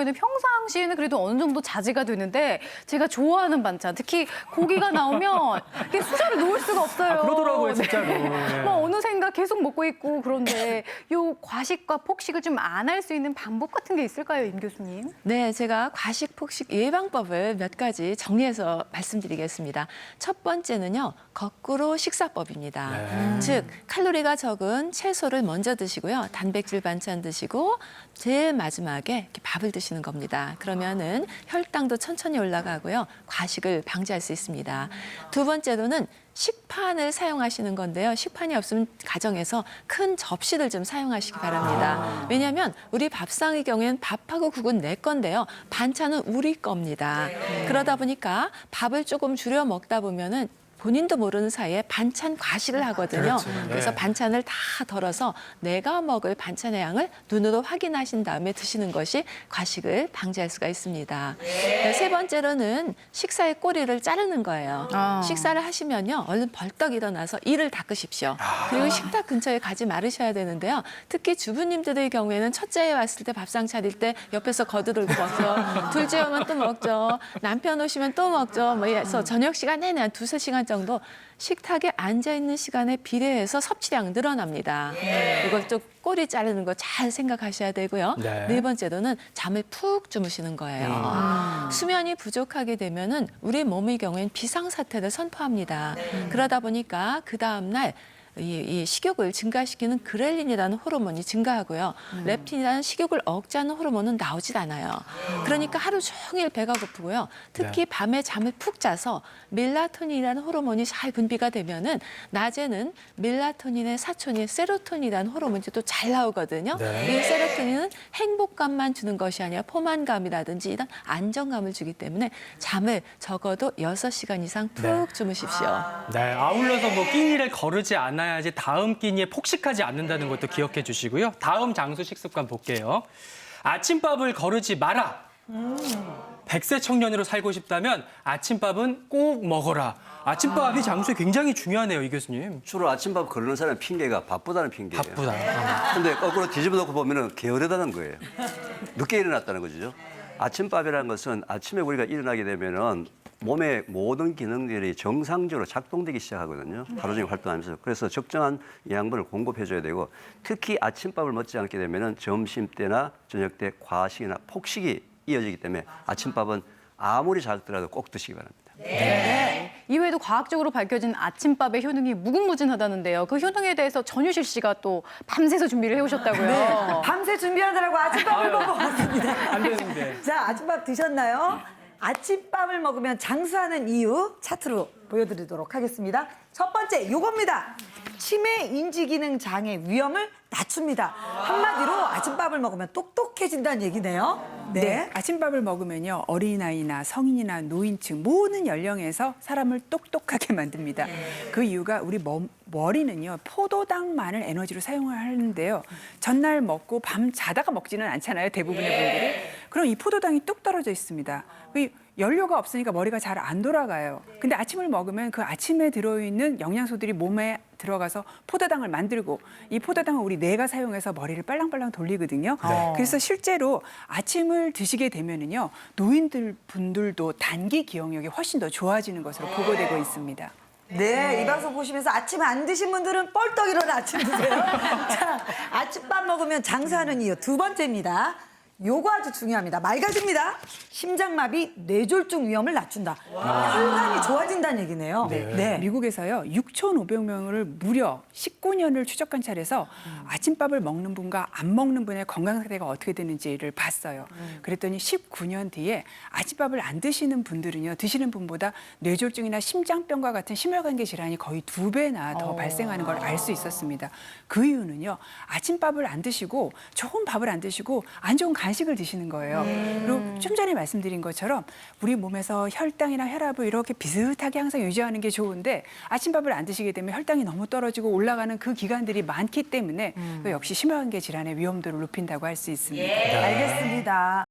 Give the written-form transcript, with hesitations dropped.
저는 평상시에는 그래도 어느 정도 자제가 되는데 제가 좋아하는 반찬, 특히 고기가 나오면 이게 수저를 놓을 수가 없어요. 아, 그러더라고요, 진짜로. 네. 네. 뭐 어느샌가 계속 먹고 있고 그런데 요 과식과 폭식을 좀 안 할 수 있는 방법 같은 게 있을까요, 임 교수님? 네, 제가 과식, 폭식 예방법을 몇 가지 정리해서 말씀드리겠습니다. 첫 번째는요, 거꾸로 식사법입니다. 네. 즉, 칼로리가 적은 채소를 먼저 드시고요, 단백질 반찬 드시고, 제일 마지막에 이렇게 밥을 드시는 겁니다. 그러면은 혈당도 천천히 올라가고요, 과식을 방지할 수 있습니다. 두 번째로는 식판을 사용하시는 건데요. 식판이 없으면 가정에서 큰 접시를 좀 사용하시기 바랍니다. 왜냐하면 우리 밥상의 경우에는 밥하고 국은 내 건데요. 반찬은 우리 겁니다. 그러다 보니까 밥을 조금 줄여 먹다 보면은 본인도 모르는 사이에 반찬 과식을 하거든요. 그렇죠. 네. 그래서 반찬을 다 덜어서 내가 먹을 반찬의 양을 눈으로 확인하신 다음에 드시는 것이 과식을 방지할 수가 있습니다. 세 번째로는 식사의 꼬리를 자르는 거예요. 식사를 하시면요, 얼른 벌떡 일어나서 이를 닦으십시오. 그리고 식탁 근처에 가지 말으셔야 되는데요. 특히 주부님들의 경우에는 첫째에 왔을 때 밥상 차릴 때 옆에서 거두들고 먹죠. 둘째 오면 또 먹죠. 남편 오시면 또 먹죠. 뭐 해서 저녁 시간 내내 한 두세 시간 정도 식탁에 앉아있는 시간에 비례해서 섭취량 늘어납니다. 이걸 좀 꼬리 자르는 거 잘 생각하셔야 되고요. 네. 네 번째로는 잠을 푹 주무시는 거예요. 수면이 부족하게 되면은 우리 몸의 경우에는 비상사태를 선포합니다. 그러다 보니까 그 다음날 이 식욕을 증가시키는 그렐린이라는 호르몬이 증가하고요. 렙틴이라는 식욕을 억제하는 호르몬은 나오질 않아요. 그러니까 하루 종일 배가 고프고요. 특히 밤에 잠을 푹 자서 멜라토닌이라는 호르몬이 잘 분비가 되면은 낮에는 멜라토닌의 사촌인 세로토닌이라는 호르몬이 또 잘 나오거든요. 네. 이 세로토닌은 행복감만 주는 것이 아니라 포만감이라든지 이런 안정감을 주기 때문에 잠을 적어도 6시간 이상 푹 주무십시오. 네, 아울러서 뭐 끼니를 거르지 않아야지 다음 끼니에 폭식하지 않는다는 것도 기억해 주시고요. 다음 장수 식습관 볼게요. 아침밥을 거르지 마라. 100세 청년으로 살고 싶다면 아침밥은 꼭 먹어라. 아침밥이 장수에 굉장히 중요하네요, 이 교수님. 주로 아침밥 거르는 사람 핑계가 바쁘다는 핑계예요. 바쁘다. 근데 거꾸로 뒤집어 놓고 보면은 게으르다는 거예요. 늦게 일어났다는 거죠. 아침밥이라는 것은 아침에 우리가 일어나게 되면은 몸의 모든 기능들이 정상적으로 작동되기 시작하거든요. 하루 종일 활동하면서. 그래서 적정한 영양분을 공급해줘야 되고 특히 아침밥을 먹지 않게 되면은 점심 때나 저녁 때 과식이나 폭식이 이어지기 때문에 아침밥은 아무리 작더라도 꼭 드시기 바랍니다. 네. 이외에도 과학적으로 밝혀진 아침밥의 효능이 무궁무진하다는데요. 그 효능에 대해서 전유실 씨가 또 밤새서 준비를 해오셨다고요. 밤새 준비하느라고 아침밥을 먹어 왔습니다. 안 되는데. 자, 아침밥 드셨나요? 아침밥을 먹으면 장수하는 이유 차트로 보여드리도록 하겠습니다. 첫 번째, 요겁니다. 치매 인지기능 장애 위험을 낮춥니다. 한마디로 아침밥을 먹으면 똑똑해진다는 얘기네요. 네, 아침밥을 먹으면요, 어린아이나 성인이나 노인층 모든 연령에서 사람을 똑똑하게 만듭니다. 그 이유가 우리 머리는요, 포도당만을 에너지로 사용을 하는데요. 전날 먹고 밤 자다가 먹지는 않잖아요, 대부분의 분들이. 그럼 이 포도당이 뚝 떨어져 있습니다. 연료가 없으니까 머리가 잘 안 돌아가요. 근데 아침을 먹으면 그 아침에 들어있는 영양소들이 몸에 들어가서 포도당을 만들고 이 포도당을 우리 뇌가 사용해서 머리를 빨랑빨랑 돌리거든요. 그래서 실제로 아침을 드시게 되면은요, 분들도 단기 기억력이 훨씬 더 좋아지는 것으로 보고되고 있습니다. 네, 이 방송 보시면서 아침 안 드신 분들은 뻘떡 일어나 아침 드세요. 자, 아침밥 먹으면 장수하는 이유 두 번째입니다. 요거 아주 중요합니다. 맑아집니다. 심장마비, 뇌졸중 위험을 낮춘다. 혈관이 좋아진다는 얘기네요. 네. 미국에서요, 6,500명을 무려 19년을 추적 관찰해서 아침밥을 먹는 분과 안 먹는 분의 건강 상태가 어떻게 되는지를 봤어요. 그랬더니 19년 뒤에 아침밥을 안 드시는 분들은요, 드시는 분보다 뇌졸중이나 심장병과 같은 심혈관계 질환이 거의 2배나 더 발생하는 걸 알 수 있었습니다. 그 이유는요, 아침밥을 안 드시고 좋은 밥을 안 드시고 안 좋은 간식을 드시는 거예요. 그리고 좀 전에 말씀드린 것처럼 우리 몸에서 혈당이나 혈압을 이렇게 비슷하게 항상 유지하는 게 좋은데 아침밥을 안 드시게 되면 혈당이 너무 떨어지고 올라가는 그 기간들이 많기 때문에 역시 심혈관계 질환의 위험도를 높인다고 할 수 있습니다. 알겠습니다.